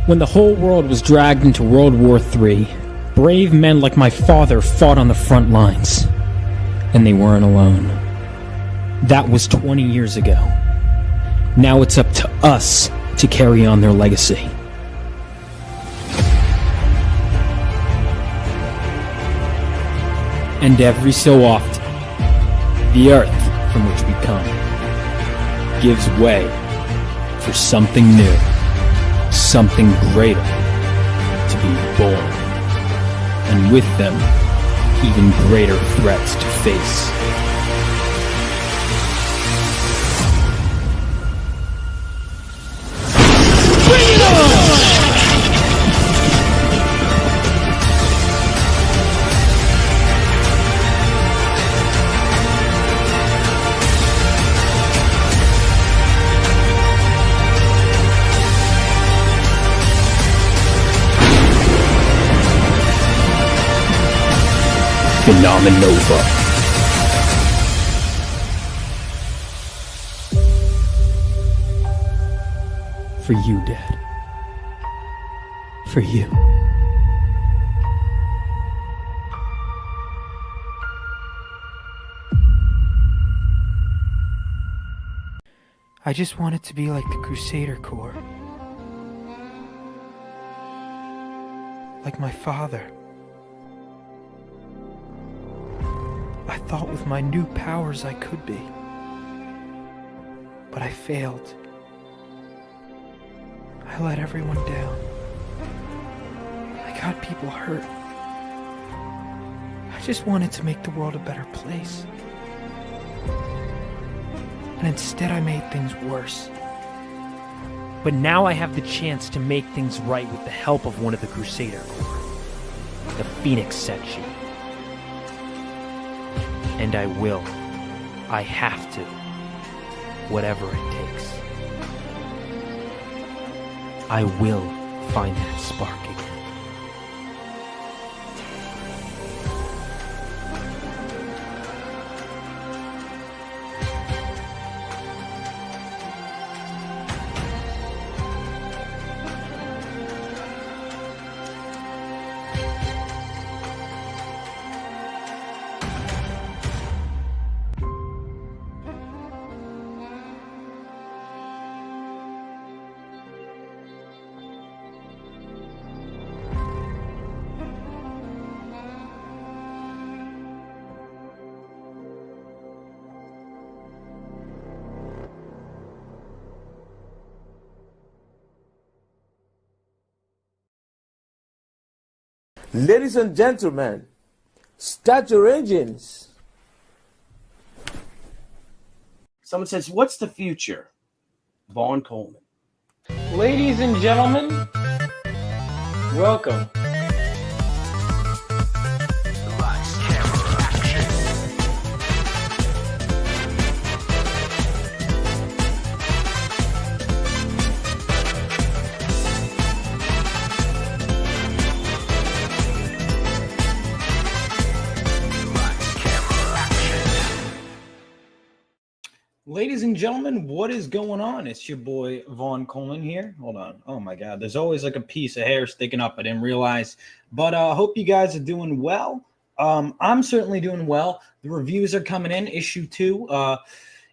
When the whole world was dragged into World War III, brave men like my father fought on the front lines. And they weren't alone. That was 20 years ago. Now it's up to us to carry on their legacy. And every so often, the earth from which we come gives way for something new, something greater to be born. And with them, even greater threats to face. Bring it on! Phenomenova. For you, Dad. For you. I just want it to be like the Crusader Corps. Like my father. I thought with my new powers I could be. But I failed. I let everyone down. I got people hurt. I just wanted to make the world a better place. And instead I made things worse. But now I have the chance to make things right with the help of one of the Crusader Corps. The Phoenix section. And I will. I have to. Whatever it takes. I will find that spark again. Ladies and gentlemen, start your engines. Someone says, what's the future? Vaughn Coleman. Ladies and gentlemen, welcome. Lights, camera, action. Lights, camera, action. Ladies and gentlemen, what is going on? It's your boy Vaughn Coleman here. Hold on. Oh my God, there's always like a piece of hair sticking up. I didn't realize. But I hope you guys are doing well. I'm certainly doing well. The reviews are coming in. Issue 2.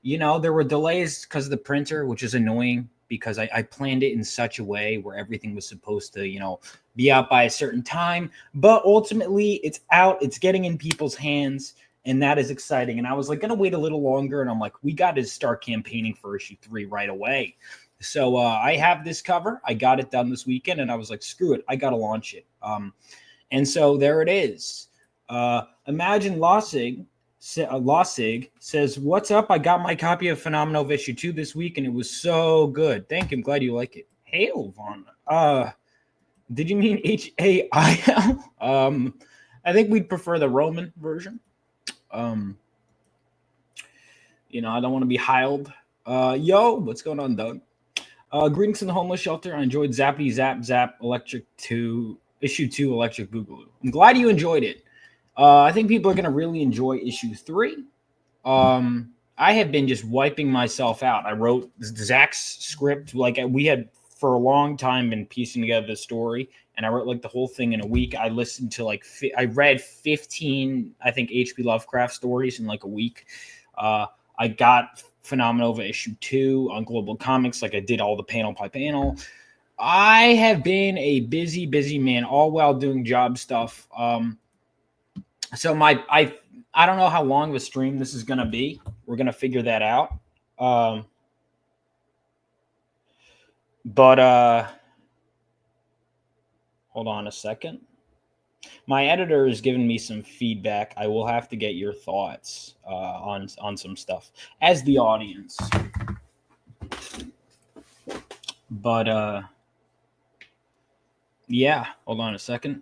There were delays because of the printer, which is annoying because I planned it in such a way where everything was supposed to, be out by a certain time. But ultimately, it's out. It's getting in people's hands. And that is exciting. And I was like, going to wait a little longer. And I'm like, we got to start campaigning for issue 3 right away. So I have this cover. I got it done this weekend. And I was like, screw it. I got to launch it. And so there it is. Imagine Lossig says, what's up? I got my copy of Phenomenova issue 2 this week. And it was so good. Thank you. I'm glad you like it. Hail, Vaughn. Did you mean Hail? I think we'd prefer the Roman version. I don't want to be hiled. Yo, what's going on, Doug? Greetings from the homeless shelter. I enjoyed Zappy Zap Zap Electric 2 issue 2 Electric Boogaloo. I'm glad you enjoyed it. I think people are going to really enjoy issue 3. I have been just wiping myself out. I wrote Zach's script. Like, we had for a long time been piecing together the story, and I wrote like the whole thing in a week. I listened to like I read 15, I think, H.P. Lovecraft stories in like a week. I got Phenomenova issue 2 on Global Comics. Like I did all the panel by panel. I have been a busy man, all while doing job stuff. So I don't know how long of a stream this is gonna be. We're gonna figure that out. But hold on a second. My editor has given me some feedback. I will have to get your thoughts on some stuff as the audience. But yeah, hold on a second.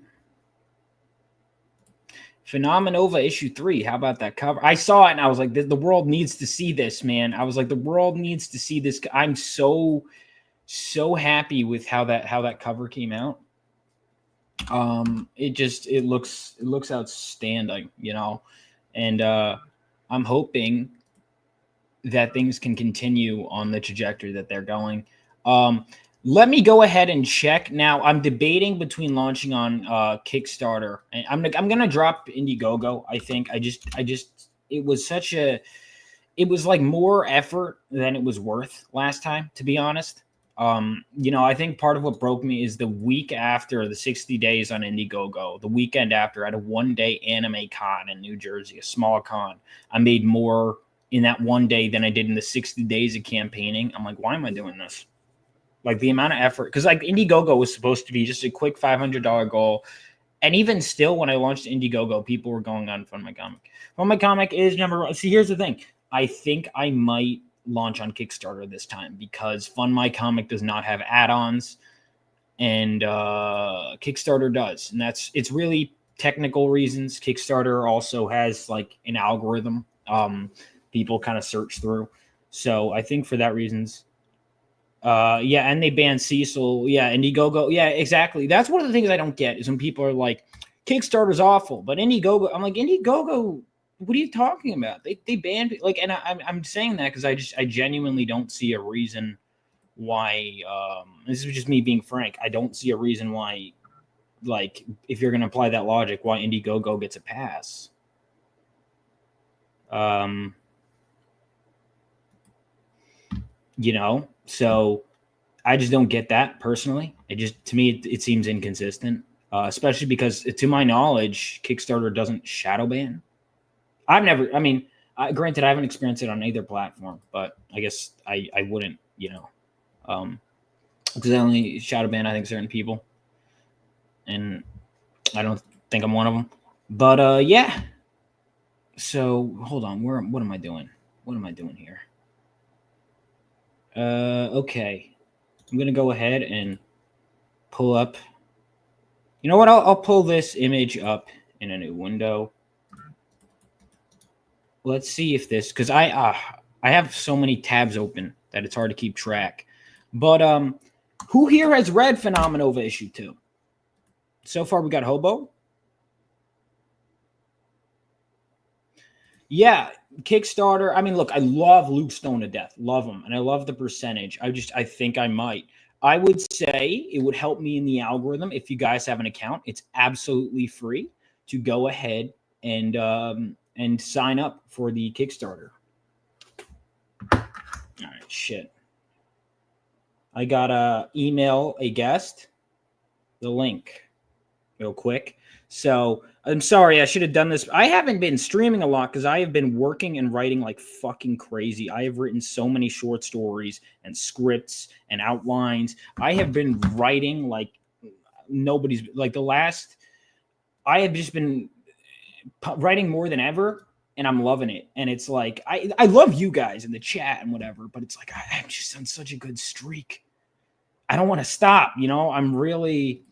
Phenomenova issue 3. How about that cover? I saw it and I was like, the world needs to see this, man. I was like, the world needs to see this. I'm so happy with how that cover came out. It looks outstanding, you know, and I'm hoping that things can continue on the trajectory that they're going. Let me go ahead and check now. I'm debating between launching on Kickstarter, and I'm gonna drop Indiegogo. I think it was like more effort than it was worth last time, to be honest. You know, I think part of what broke me is the week after the 60 days on Indiegogo, the weekend after, I had a one-day anime con in New Jersey, a small con. I made more in that one day than I did in the 60 days of campaigning. I'm like, why am I doing this? Like the amount of effort, because like Indiegogo was supposed to be just a quick $500 goal. And even still, when I launched Indiegogo, people were going on Fund My Comic. Fund My Comic is number one. See, here's the thing. I think I might launch on Kickstarter this time because Fund My Comic does not have add-ons and Kickstarter does. And it's really technical reasons. Kickstarter also has like an algorithm people kind of search through. So I think for that reasons, yeah, and they banned Cecil. Yeah, Indiegogo. Yeah, exactly. That's one of the things I don't get is when people are like, Kickstarter's awful, but Indiegogo. I'm like, Indiegogo. What are you talking about? They banned like, and I'm saying that because I genuinely don't see a reason why. This is just me being frank. I don't see a reason why, like, if you're gonna apply that logic, why Indiegogo gets a pass. You know. So I just don't get that personally. To me, it seems inconsistent, especially because to my knowledge, Kickstarter doesn't shadow ban. Granted, I haven't experienced it on either platform, but I guess I wouldn't, you know, because I only shadow ban, I think, certain people. And I don't think I'm one of them. But yeah. So hold on. What am I doing? What am I doing here? Okay. I'm going to go ahead and pull up. You know what? I'll pull this image up in a new window. Let's see if this, because I have so many tabs open that it's hard to keep track. But who here has read Phenomenova issue 2? So far, we got Hobo. Yeah, Kickstarter. I mean, look, I love Luke Stone to death. Love him. And I love the percentage. I think I might. I would say it would help me in the algorithm if you guys have an account. It's absolutely free to go ahead and sign up for the Kickstarter. All right, shit. I gotta email a guest the link real quick. So I'm sorry, I should have done this. I haven't been streaming a lot because I have been working and writing like fucking crazy. I have written so many short stories and scripts and outlines. I have been writing like nobody's like I have just been writing more than ever, and I'm loving it. And it's like I love you guys in the chat and whatever, but it's like I'm just on such a good streak. I don't want to stop, you know. I'm really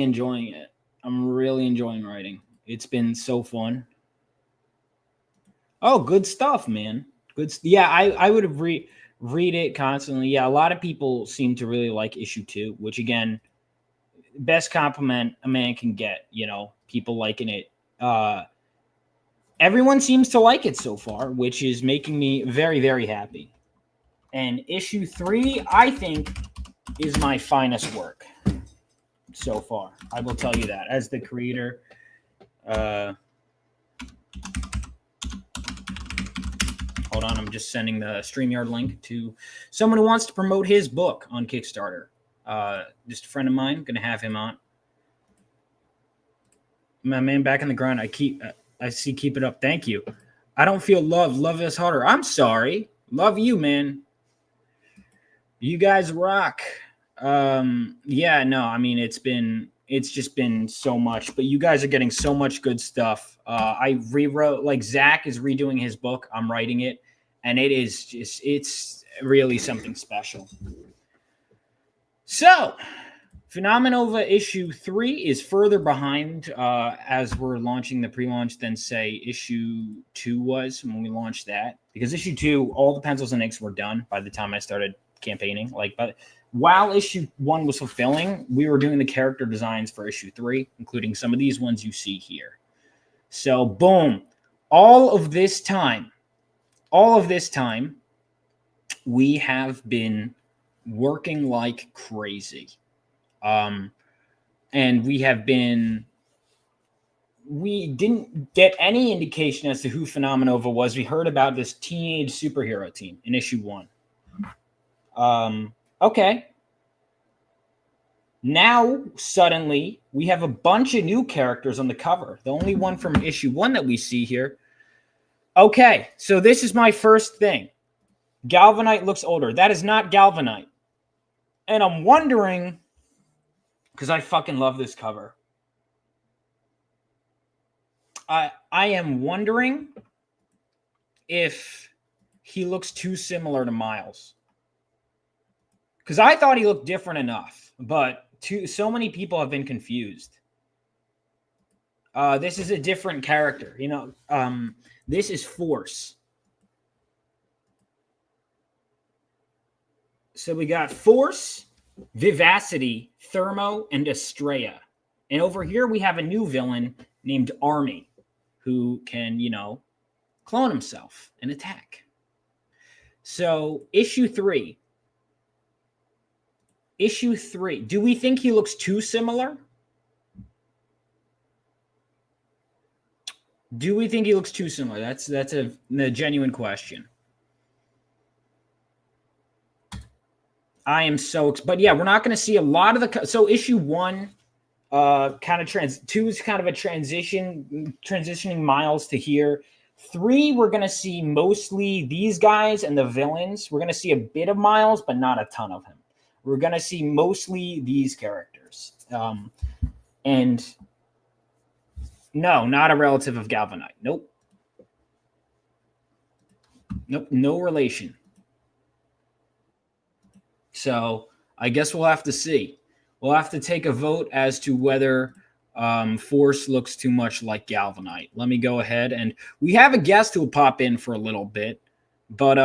enjoying it. I'm really enjoying writing. It's been so fun. Oh, good stuff, man. Yeah, I would have read it constantly. Yeah, a lot of people seem to really like issue 2, which again, best compliment a man can get, you know, people liking it. Everyone seems to like it so far, which is making me very, very happy. And issue 3, I think, is my finest work so far. I will tell you that as the creator. Hold on, I'm just sending the StreamYard link to someone who wants to promote his book on Kickstarter. Just a friend of mine, going to have him on. My man back in the grind. I see keep it up. Thank you. I don't feel love. Love is harder. I'm sorry. Love you, man. You guys rock. Yeah, no, I mean, it's just been so much, but you guys are getting so much good stuff. I rewrote, like Zach is redoing his book. I'm writing it, and it's really something special. So Phenomenova issue 3 is further behind as we're launching the pre-launch than say issue 2 was when we launched that, because issue 2, all the pencils and inks were done by the time I started campaigning. But while issue 1 was fulfilling, we were doing the character designs for issue 3, including some of these ones you see here. So boom, all of this time, we have been working like crazy. And we didn't get any indication as to who Phenomenova was. We heard about this teenage superhero team in issue 1. Okay. Now, suddenly, we have a bunch of new characters on the cover. The only one from issue 1 that we see here. Okay, so this is my first thing. Galvanite looks older. That is not Galvanite. And I'm wondering, because I fucking love this cover. I am wondering if he looks too similar to Miles. Because I thought he looked different enough, but so many people have been confused. This is a different character. You know, this is Force. So we got Force, Vivacity, Thermo, and Estrella. And over here we have a new villain named Army who can, you know, clone himself and attack. So issue 3. Issue 3. Do we think he looks too similar? Do we think he looks too similar? That's a genuine question. I am so, but yeah, we're not going to see a lot of the. So issue 1, kind of 2 is kind of a transitioning Miles to here. 3, we're going to see mostly these guys and the villains. We're going to see a bit of Miles, but not a ton of him. We're going to see mostly these characters. And no, not a relative of Galvanite. Nope. Nope, no relation. So I guess we'll have to see. We'll have to take a vote as to whether Force looks too much like Galvanite. Let me go ahead, and we have a guest who will pop in for a little bit. But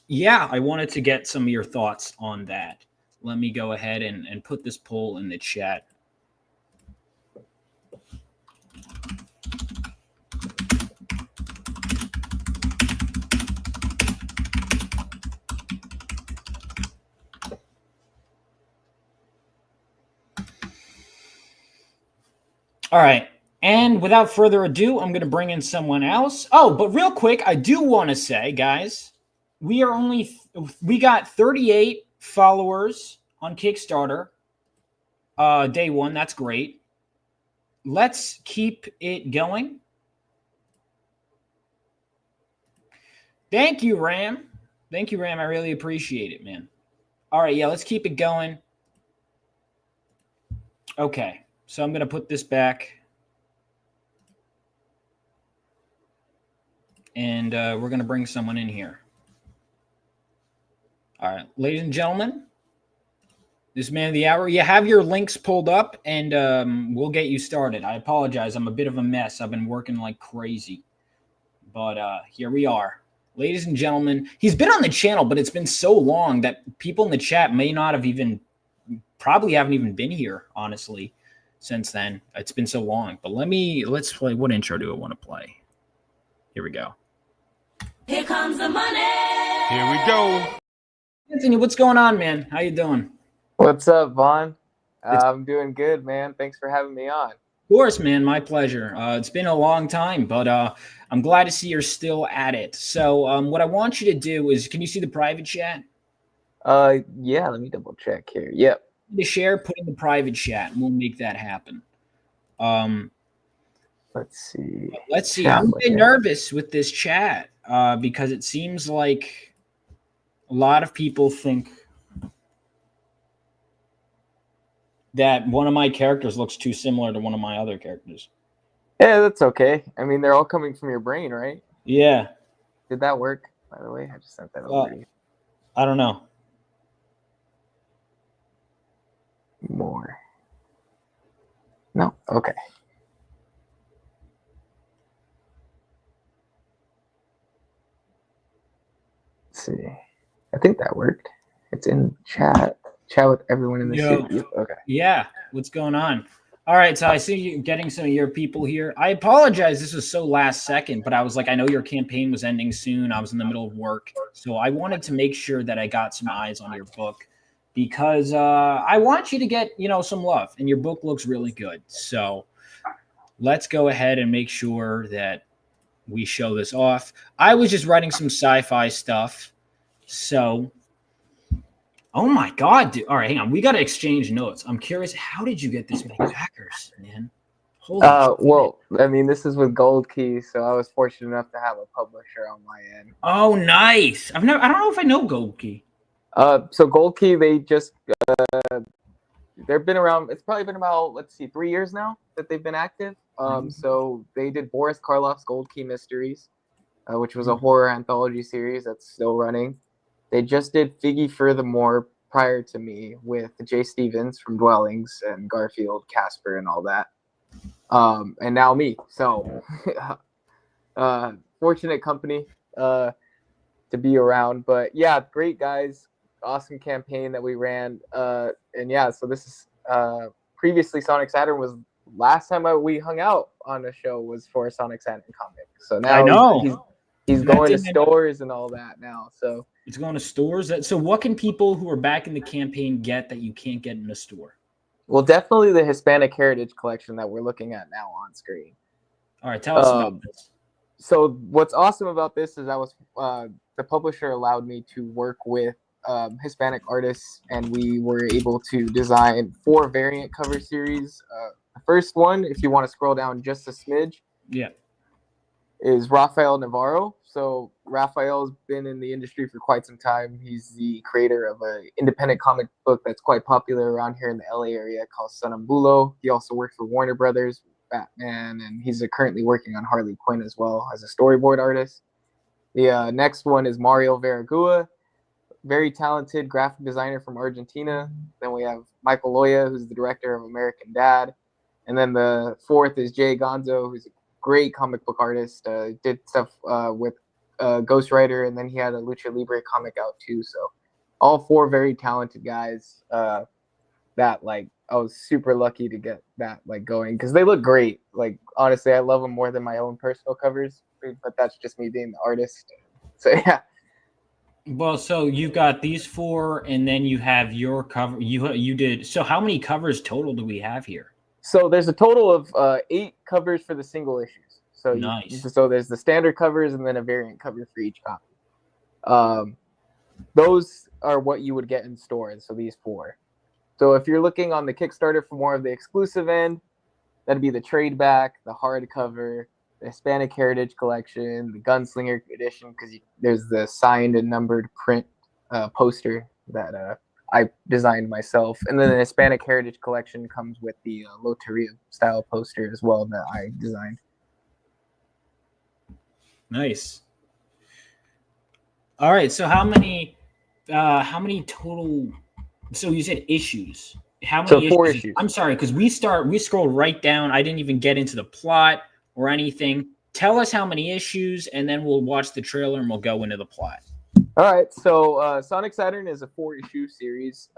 yeah, I wanted to get some of your thoughts on that. Let me go ahead and put this poll in the chat. All right. And without further ado, I'm going to bring in someone else. Oh, but real quick, I do want to say, guys, we got 38 followers on Kickstarter. Day 1. That's great. Let's keep it going. Thank you, Ram. Thank you, Ram. I really appreciate it, man. All right. Yeah, let's keep it going. Okay. So I'm going to put this back. And we're going to bring someone in here. All right. Ladies and gentlemen, this man of the hour. You have your links pulled up, and we'll get you started. I apologize. I'm a bit of a mess. I've been working like crazy. But here we are. Ladies and gentlemen, he's been on the channel, but it's been so long that people in the chat may not have probably haven't even been here, honestly. Since then, it's been so long. But let's play. What intro do I want to play? Here we go. Here comes the money. Here we go. Anthony, what's going on, man? How you doing? What's up, Vaughn? It's- I'm doing good, man. Thanks for having me on. Of course, man. My pleasure. It's been a long time, but I'm glad to see you're still at it. So, what I want you to do is, can you see the private chat? Yeah, let me double check here. Yep. To share, put in the private chat, and we'll make that happen. Let's see. Let's see. Chat I'm a with bit it. nervous with this chat because it seems like a lot of people think that one of my characters looks too similar to one of my other characters. Yeah, that's okay. I mean, they're all coming from your brain, right? Yeah. Did that work, by the way? I just sent that over to you. I don't know. More. No? Okay. Let's see. I think that worked. It's in chat. Chat with everyone in the Yo. city. Okay. Yeah. What's going on? All right. So I see you getting some of your people here. I apologize. This was so last second, but I was like, I know your campaign was ending soon. I was in the middle of work. So I wanted to make sure that I got some eyes on your book because I want you to get, some love, and your book looks really good. So let's go ahead and make sure that we show this off. I was just writing some sci-fi stuff. So, oh my God, dude. All right, hang on. We got to exchange notes. I'm curious, how did you get this many backers, man? Holy Well, I mean, this is with Gold Key, so I was fortunate enough to have a publisher on my end. Oh, nice. I don't know if I know Gold Key. So Gold Key, they just they've been around. It's probably been about 3 years now that they've been active. So they did Boris Karloff's Gold Key Mysteries, which was a horror anthology series that's still running. They just did Figgy Furthermore prior to me with Jay Stevens from Dwellings and Garfield, Casper, and all that. And now me. So fortunate company to be around. But yeah, great guys. Awesome campaign that we ran. And yeah, so this is previously Sonic Saturn was last time we hung out on a show was for a Sonic Saturn comic. So now I know. he's going to stores and all that now. So it's going to stores. So what can people who are back in the campaign get that you can't get in a store? well, definitely the Hispanic Heritage Collection that we're looking at now on screen. All right, tell us about this. So what's awesome about this is the publisher allowed me to work with Hispanic artists, and we were able to design 4 variant cover series. The first one, if you want to scroll down just a smidge, is Rafael Navarro. So Rafael's been in the industry for quite some time. He's the creator of an independent comic book that's quite popular around here in the LA area called Sonambulo. He also worked for Warner Brothers, Batman, and he's currently working on Harley Quinn as well as a storyboard artist. The next one is Mario Veragua, very talented graphic designer from Argentina. Then we have Michael Loya, who's the director of American Dad. And then the fourth is Jay Gonzo, who's a great comic book artist. Did stuff with Ghost Rider, and then he had a Lucha Libre comic out too. So all 4 very talented guys that I was super lucky to get that going because they look great. Honestly, I love them more than my own personal covers, but that's just me being the artist. So yeah. Well, so you've got these 4, and then you have your cover. You did. So how many covers total do we have here? So there's a total of 8 covers for the single issues. So nice. So there's the standard covers and then a variant cover for each copy. Those are what you would get in stores. So these 4. So if you're looking on the Kickstarter for more of the exclusive end, that'd be the trade back, the hardcover, the Hispanic Heritage Collection, the Gunslinger Edition, because there's the signed and numbered print poster that I designed myself. And then the Hispanic Heritage Collection comes with the Loteria style poster as well that I designed. Nice. All right. So how many total? So you said issues. How many? So 4 issues. I'm sorry, because we scrolled right down. I didn't even get into the plot or anything. Tell us how many issues, and then we'll watch the trailer and we'll go into the plot. All right. So Sonic Saturn is a 4-issue series.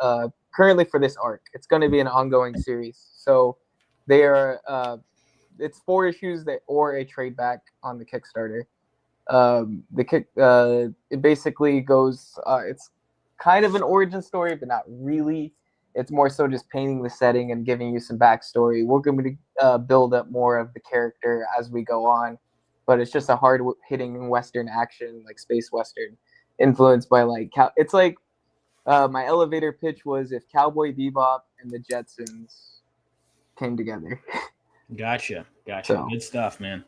Currently for this arc, it's going to be an ongoing series. So they are. It's 4 issues or a trade back on the Kickstarter. It basically goes. It's kind of an origin story, but not really. It's more so just painting the setting and giving you some backstory. We're going to build up more of the character as we go on, but it's just a hard-hitting Western action, like space Western, influenced by like it's like my elevator pitch was if Cowboy Bebop and the Jetsons came together. Gotcha. So. Good stuff, man.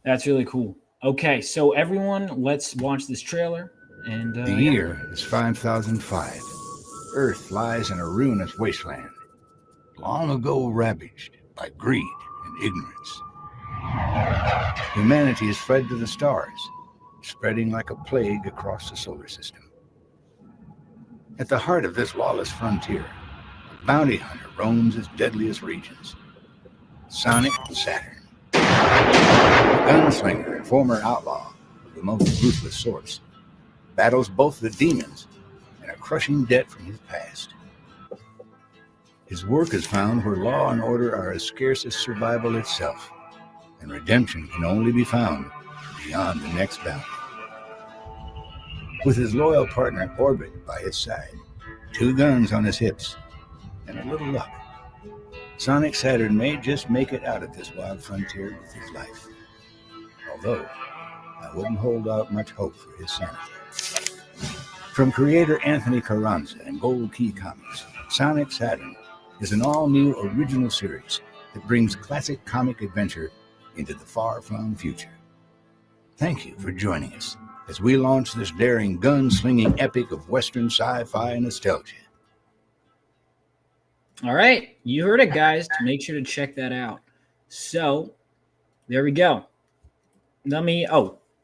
That's really cool. Okay, so everyone, let's watch this trailer. And The year is 5005. Earth lies in a ruinous wasteland, long ago ravaged by greed and ignorance. Humanity has fled to the stars, spreading like a plague across the solar system. At the heart of this lawless frontier, a bounty hunter roams its deadliest regions. Sonic Saturn. A gunslinger and former outlaw of the most ruthless sorts, battles both the demons and a crushing debt from his past. His work is found where law and order are as scarce as survival itself, and redemption can only be found beyond the next boundary. With his loyal partner Orbit by his side, 2 guns on his hips, and a little luck, Sonic Saturn may just make it out of this wild frontier with his life. Although, I wouldn't hold out much hope for his sanity. From creator Anthony Carranza and Gold Key Comics, Sonic Saturn is an all-new original series that brings classic comic adventure into the far-flung future. Thank you for joining us as we launch this daring gun-slinging epic of Western sci-fi nostalgia. all right, you heard it, guys. Make sure to check that out. So, there we go. I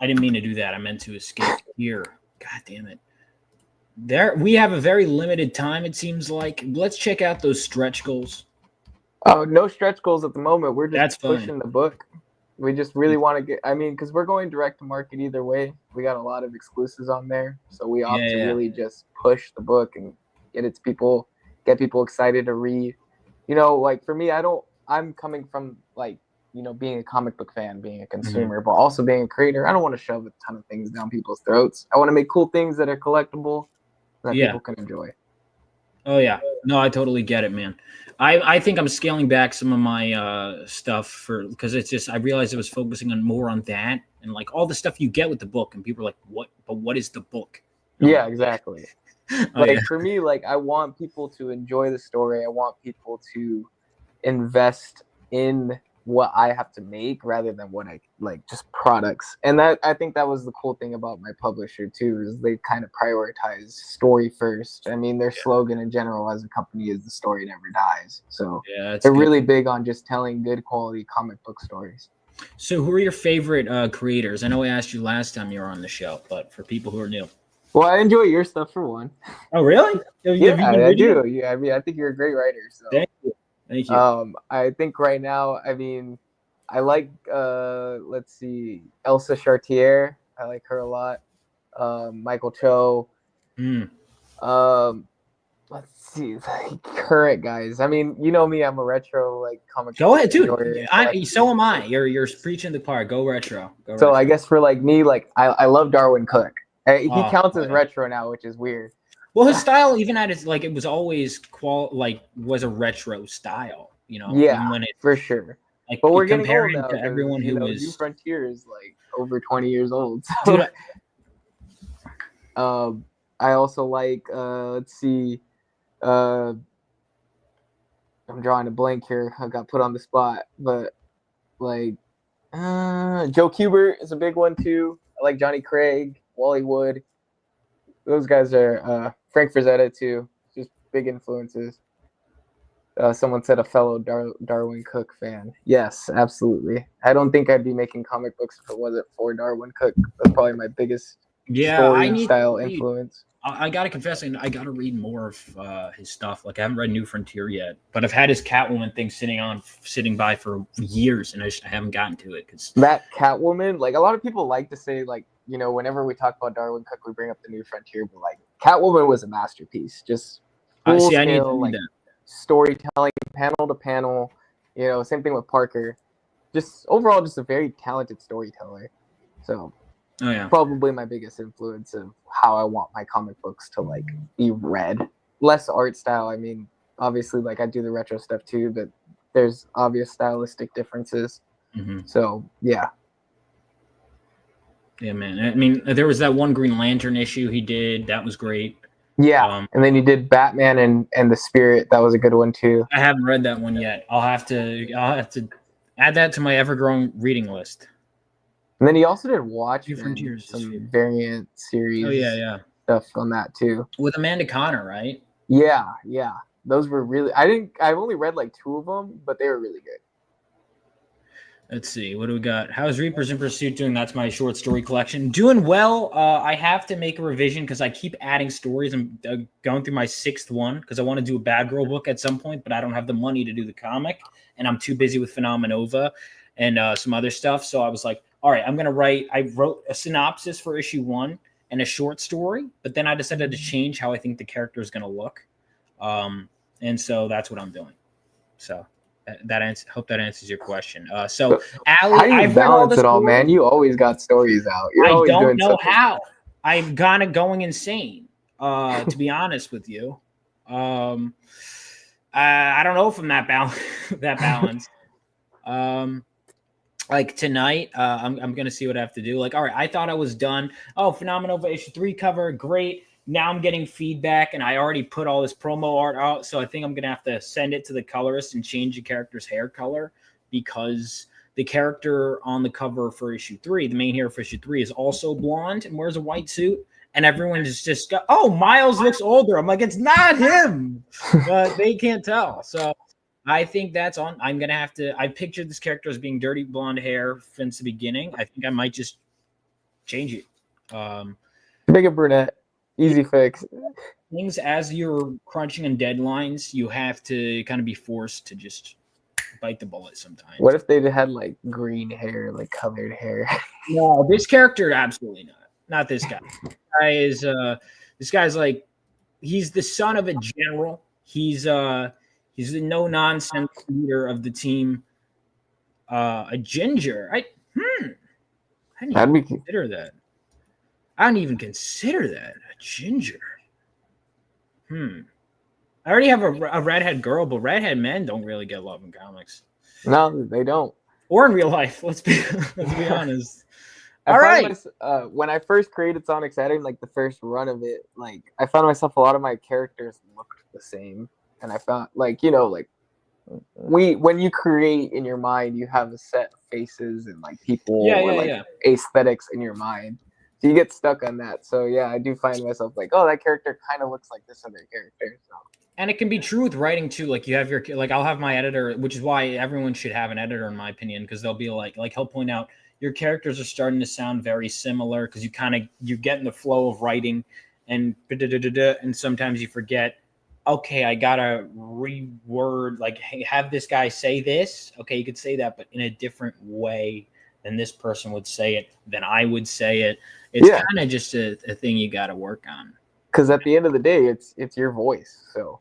didn't mean to do that. I meant to escape here. God damn it. We have a very limited time, it seems like. Let's check out those stretch goals. Oh, no stretch goals at the moment. We're just That's fine. pushing the book. We just really want to get, because we're going direct to market either way. We got a lot of exclusives on there. So we opt to really just push the book and get people excited to read. Like for me, I'm coming from like, being a comic book fan, being a consumer, but also being a creator. I don't want to shove a ton of things down people's throats. I want to make cool things that are collectible that people can enjoy. Oh, yeah. No, I totally get it, man. I think I'm scaling back some of my stuff because it's just I realized I was focusing more on that and like all the stuff you get with the book, and people are like, "What? But what is the book?" Yeah, exactly. For me, like I want people to enjoy the story. I want people to invest in what I have to make rather than what I like just products. And that I think that was the cool thing about my publisher too, is they kind of prioritize story first. Their slogan in general as a company is the story never dies. So they're really big on just telling good quality comic book stories. So who are your favorite creators? I know I asked you last time you were on the show, but for people who are new. Well, I enjoy your stuff for one. Oh, really? Yeah, I do. Yeah, I think you're a great writer. So. Thank you. I think right now, I like, let's see, Elsa Chartier. I like her a lot. Michael Cho. Let's see, current guys. You know me, I'm a retro comic. Go ahead, dude. So am I. You're preaching the part. Go retro. So I guess for me, I love Darwin Cook. He counts as retro now, which is weird. Well, his style, even at his it was always was a retro style, Yeah, for sure. But we're getting old now. To everyone who is New Frontier is over 20 years old. So. Dude, I also like. Let's see. I'm drawing a blank here. I got put on the spot, but Joe Kubert is a big one too. I like Johnny Craig, Wally Wood. Those guys are Frank Frazetta too. Just big influences. Someone said a fellow Darwin Cook fan. Yes, absolutely. I don't think I'd be making comic books if it wasn't for Darwin Cook. That's probably my biggest story style influence. I gotta confess, I gotta read more of his stuff. I haven't read New Frontier yet, but I've had his Catwoman thing sitting by for years, and I haven't gotten to it. Cause that Catwoman, a lot of people like to say, whenever we talk about Darwin Cook, we bring up the New Frontier, but Catwoman was a masterpiece. Just full scale, I need to read that. Storytelling, panel to panel. Same thing with Parker. Just overall, just a very talented storyteller. So. Oh yeah. probably my biggest influence of how I want my comic books to like be read. Less art style. I mean, obviously, like I do the retro stuff too, but there's obvious stylistic differences. Mm-hmm. So yeah, Yeah, man. I mean, there was that one Green Lantern issue he did. That was great. yeah. And then you did Batman and the Spirit. That was a good one too. I haven't read that one yet. I'll have to add that to my ever-growing reading list. And then he also did Watchmen, Frontiers is some few. variant series. Oh yeah. Stuff on that too. With Amanda Connor, right? Yeah. Those were really. I've only read like 2 of them, but they were really good. Let's see. What do we got? How's Reapers in Pursuit doing? That's my short story collection. Doing well. I have to make a revision because I keep adding stories. I'm going through my 6th one because I want to do a Bad Girl book at some point, but I don't have the money to do the comic, and I'm too busy with Phenomenova and some other stuff. So I was like, all right, I'm going to write. I wrote a synopsis for issue 1 and a short story, but then I decided to change how I think the character is going to look. And so that's what I'm doing. So hope that answers your question. So Allie, How do you I've read all balance the it all, stories. man? You always got stories out. You're I always don't doing know something. how. I've kind of going insane, to be honest with you. I don't know if I'm that balanced. Like tonight, I'm gonna see what I have to do. Like, all right, I thought I was done. Oh, Phenomenova issue 3 cover, great. Now I'm getting feedback, and I already put all this promo art out, so I think I'm gonna have to send it to the colorist and change the character's hair color because the character on the cover for issue 3, the main hero for issue 3, is also blonde and wears a white suit, and everyone just got, oh, Miles looks older. I'm like, it's not him, but they can't tell. So I think that's on. I'm gonna have to. I pictured this character as being dirty blonde hair since the beginning. I think I might just change it. Make a brunette. Easy fix. Things as you're crunching on deadlines, you have to kind of be forced to just bite the bullet sometimes. What if they had like green hair, like colored hair? No, this character absolutely not. Not this guy. This guy's like, he's the son of a general. He's the no nonsense leader of the team. A ginger. I didn't even consider that. I didn't even consider that. A ginger. I already have a redhead girl, but redhead men don't really get love in comics. No, they don't. Or in real life. Let's be honest. All right. When I first created Sonic Saturn, like the first run of it, like I found myself a lot of my characters looked the same, and I found like when you create in your mind, you have a set of faces and like people aesthetics in your mind. So you get stuck on that. So yeah, I do find myself like, oh, that character kind of looks like this other character. So. And it can be true with writing too. Like you have I'll have my editor, which is why everyone should have an editor in my opinion, because they'll be like he'll point out your characters are starting to sound very similar because you get in the flow of writing and sometimes you forget, okay, I gotta reword, like, hey, have this guy say this. Okay, you could say that, but in a different way than this person would say it, than I would say it. It's kind of just a thing you got to work on. Because at the end of the day, it's your voice. So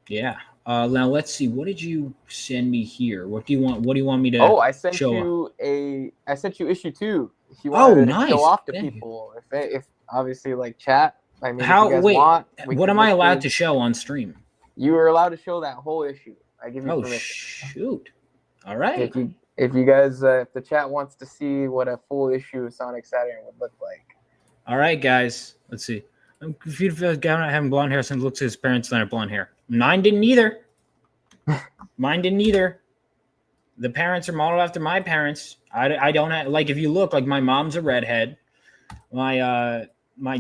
yeah. Now let's see. What did you send me here? What do you want me to? Oh, I sent you issue 2. If you want to show off to people, if obviously like chat. I mean, what am I allowed to show on stream? You are allowed to show that whole issue. I give you permission. Oh shoot! All right. If you guys, if the chat wants to see what a full issue of Sonic Saturn would look like. All right, guys. Let's see. I'm confused if guy not having blonde hair since looks his parents don't have blonde hair. Mine didn't either. The parents are modeled after my parents. I don't have, like, if you look, like, my mom's a redhead. My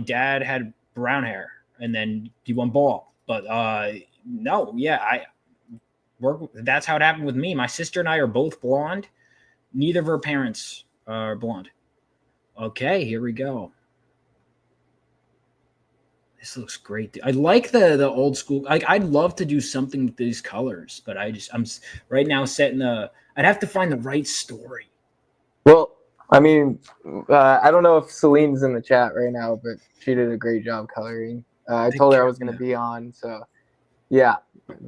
dad had brown hair, and then he went bald. But no, yeah, that's how it happened with me. My sister and I are both blonde. Neither of her parents are blonde. Okay, here we go. This looks great. I like the old school. Like, I'd love to do something with these colors, but I'm right now set in I'd have to find the right story. Well, I mean, I don't know if Celine's in the chat right now, but she did a great job coloring. I told her I was going to be on, so yeah,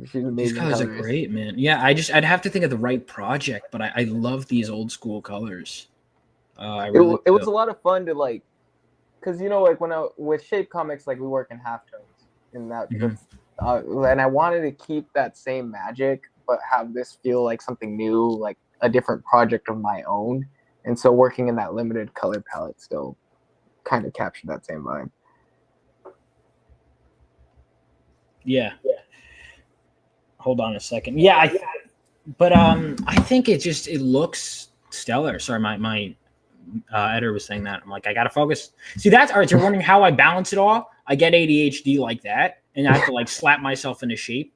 she's amazing. These colors are great, man. Yeah, I'd have to think of the right project, but I love these old school colors. I It, really it was do. a lot of fun to like, because like when I with Shape Comics, like we work in halftones, and Mhm. and I wanted to keep that same magic, but have this feel like something new, like a different project of my own. And so working in that limited color palette still kind of captured that same vibe. Yeah. Hold on a second. Yeah, but I think it looks stellar. Sorry, my editor was saying that. I'm like, I gotta focus. See, that's all right. So you're wondering how I balance it all. I get ADHD like that, and I have to like slap myself into shape.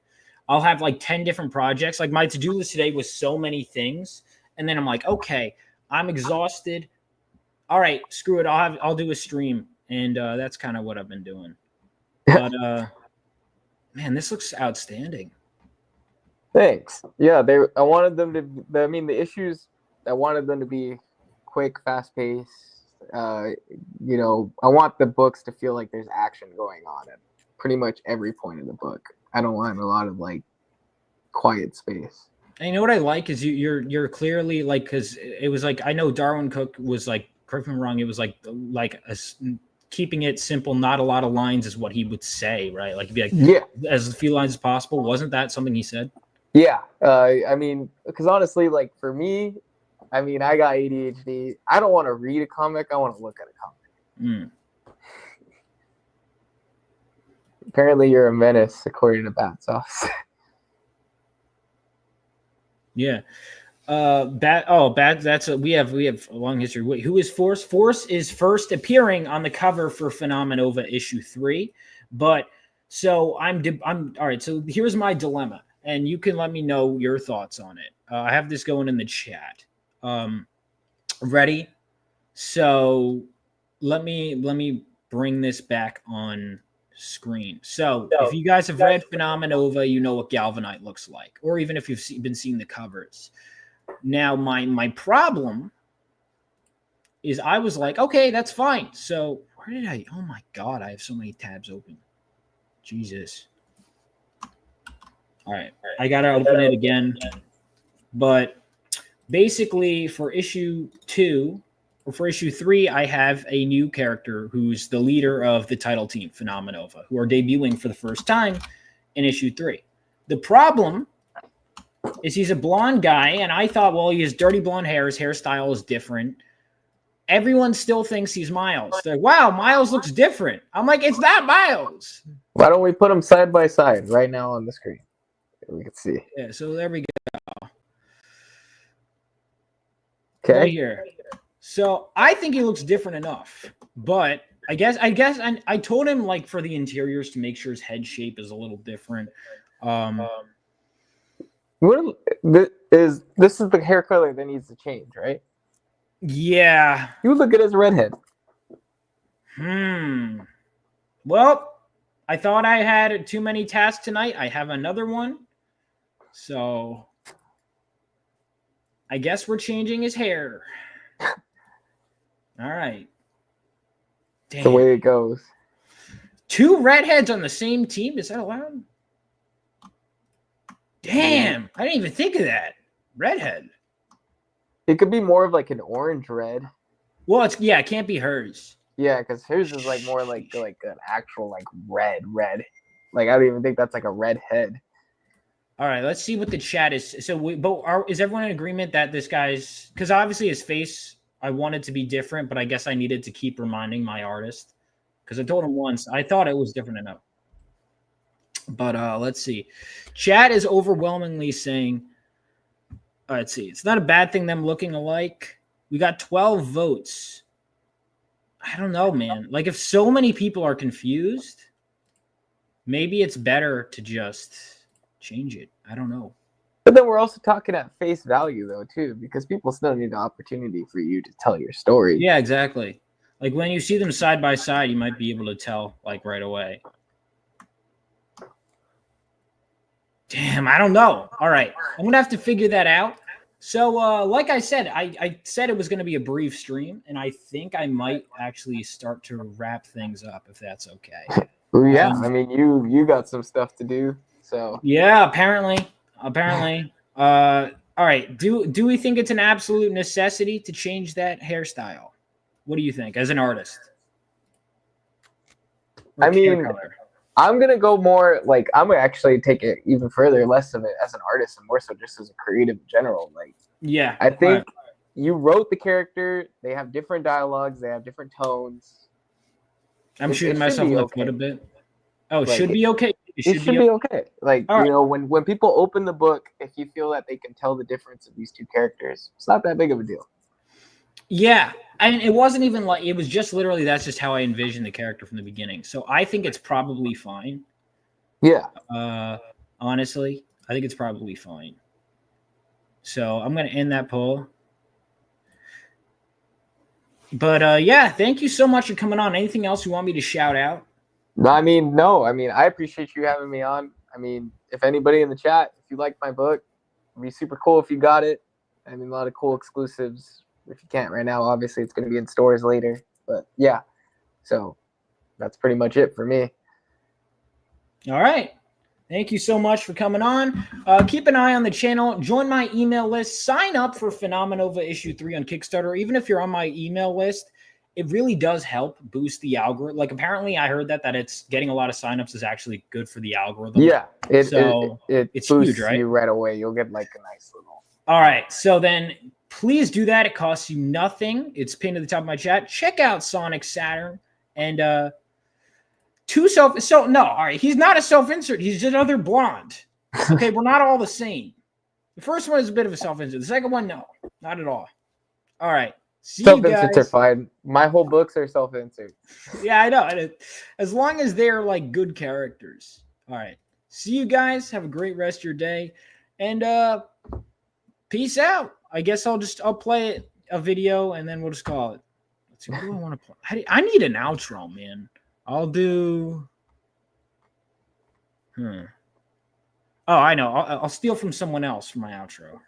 I'll have like 10 different projects. Like my to-do list today was so many things, and then I'm like, okay, I'm exhausted. All right, screw it. I'll do a stream, and that's kind of what I've been doing. But man, this looks outstanding. Thanks. Yeah, I wanted them to. I mean, the issues. I wanted them to be quick, fast paced. I want the books to feel like there's action going on at pretty much every point in the book. I don't want a lot of like quiet space. And you know what I like is you're clearly like, because it was like, I know Darwin Cook was like, correct me if I'm wrong, it was like keeping it simple, not a lot of lines is what he would say, right? Like he'd be like, Yeah, as few lines as possible. Wasn't that something he said? yeah. I mean, because honestly, like for me, I mean, I got ADHD. I don't want to read a comic. I want to look at a comic. Mm. Apparently, you're a menace, according to Bat Sauce. Yeah. That's we have a long history. Wait, who is Force? Force is first appearing on the cover for Phenomenova issue 3. But so I'm all right. So here's my dilemma, and you can let me know your thoughts on it. I have this going in the chat. Ready? So let me bring this back on screen. So if you guys have read Phenomenova, you know what Galvanite looks like, or even if you've been seeing the covers. Now, my problem is I was like, okay, that's fine. So where did I? Oh my God, I have so many tabs open. Jesus. All right, I gotta open it again. But basically, for issue 2 or for issue 3, I have a new character who's the leader of the title team, Phenomenova, who are debuting for the first time in issue 3. The problem is he's a blonde guy, and I thought, well, he has dirty blonde hair. His hairstyle is different. Everyone still thinks he's Miles. They're like, wow, Miles looks different. I'm like, it's not Miles. Why don't we put them side by side right now on the screen? We can see. Yeah, so there we go. Okay. Right here. So I think he looks different enough, but I guess I told him like for the interiors to make sure his head shape is a little different. This is the hair color that needs to change, right? Yeah. You look good as a redhead. Well, I thought I had too many tasks tonight. I have another one. So I guess we're changing his hair. All right. Damn. The way it goes. 2 redheads on the same team? Is that allowed? Damn. I didn't even think of that. Redhead. It could be more of like an orange red. Well, it can't be hers. Yeah, because hers is like more like an actual like red. Like I don't even think that's like a red head. All right, let's see what the chat is. So, is everyone in agreement that this guy's, because obviously his face, I wanted to be different, but I guess I needed to keep reminding my artist because I told him once I thought it was different enough. But let's see. Chat is overwhelmingly saying, let's see, it's not a bad thing them looking alike. We got 12 votes. I don't know, man. Like if so many people are confused, maybe it's better to just change it. I don't know. But then we're also talking at face value though too, because people still need the opportunity for you to tell your story. Yeah, exactly. Like when you see them side by side, you might be able to tell like right away. Damn, I don't know. All right, I'm gonna have to figure that out. So, like I said, I said it was going to be a brief stream, and I think I might actually start to wrap things up if that's okay. Well, yeah, I mean, you got some stuff to do, so yeah. Apparently, All right. Do we think it's an absolute necessity to change that hairstyle? What do you think as an artist? Or I hair mean, color? I'm gonna go more like I'm gonna actually take it even further, less of it as an artist and more so just as a creative in general. Like Yeah. I All think right. you wrote the character, they have different dialogues, they have different tones. I'm It shooting should myself be in the foot okay. a bit. Oh, it Like should be okay. it should be okay. Like, All right. when people open the book, if you feel that they can tell the difference of these two characters, it's not that big of a deal. Yeah. And it wasn't even like it was just literally that's just how I envisioned the character from the beginning. So I think it's probably fine. Yeah. Honestly, I think it's probably fine. So I'm gonna end that poll. But yeah, thank you so much for coming on. Anything else you want me to shout out? No, I appreciate you having me on. I mean, if anybody in the chat, if you like my book, it'd be super cool if you got it. I mean, a lot of cool exclusives. If you can't right now, obviously it's going to be in stores later. But yeah, so that's pretty much it for me. All right. Thank you so much for coming on. Keep an eye on the channel. Join my email list. Sign up for Phenomenova issue 3 on Kickstarter. Even if you're on my email list, it really does help boost the algorithm. Like apparently I heard that it's getting a lot of signups is actually good for the algorithm. Yeah, it's boosts huge, right? you right away. You'll get like a nice little. All right. So then please do that. It costs you nothing. It's pinned to the top of my chat. Check out Sonic Saturn and all right. He's not a self-insert. He's just another blonde. Okay, we're not all the same. The first one is a bit of a self-insert. The second one, no, not at all. All right. See you guys. Self-inserts are fine. My whole books are self-insert. Yeah, I know. As long as they're like good characters. All right. See you guys. Have a great rest of your day. And peace out. I guess I'll play a video and then we'll just call it. Let's see. What do I want to play? I need an outro, man. I'll do. Oh, I know. I'll steal from someone else for my outro.